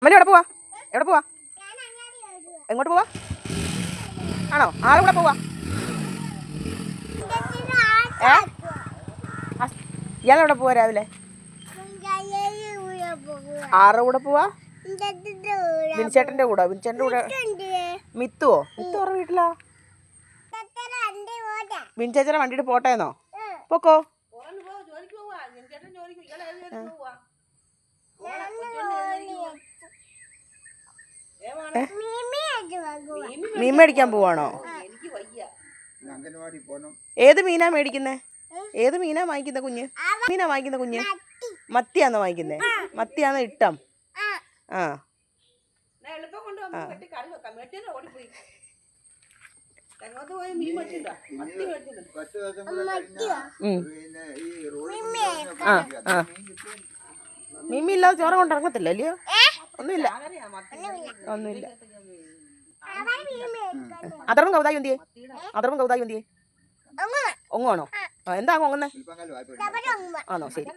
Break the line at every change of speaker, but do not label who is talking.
മല്ലി എവിടെ പോവാ? എവിടെ പോവാ? എങ്ങോട്ട് പോവാ? ആണോ? ആരുടെ കൂടെ പോവാ? ഇയാളെവിടെ പോവാ രാവിലെ? ആരുടെ കൂടെ പോവാ? വിൻചേട്ടന്റെ കൂടെ. വിൻചേട്ടന്റെ കൂടെ മിത്തുവോ? മിത്തു അവരുടെ വീട്ടിലാ. വിൻചേച്ചനെ വണ്ടിയിട്ട് പോട്ടേന്നോ? പൊക്കോ. മീൻ മേടിക്കാൻ പോവാണോ? ഏത് മീനാ മേടിക്കുന്നേ? ഏത് മീനാ വാങ്ങിക്കുന്ന കുഞ്ഞ്? മീനാ വാങ്ങിക്കുന്ന കുഞ്ഞ്? മത്തിയാന്നോ വാങ്ങിക്കുന്നേ? മത്തിയാന്നോ ഇട്ടം? ആ മീമി ഇല്ലാതെ ചോറ് കൊണ്ടിറങ്ങത്തില്ല അല്ലയോ? ഒന്നുമില്ല, ഒന്നുമില്ല. അതറും കൗതായി എന്തിയേ? അതറും കൗതായി എന്തിയേ? ഒങ്ങുവാണോ? എന്താ ഒങ്ങുന്നേ? ആണോ? ശരി.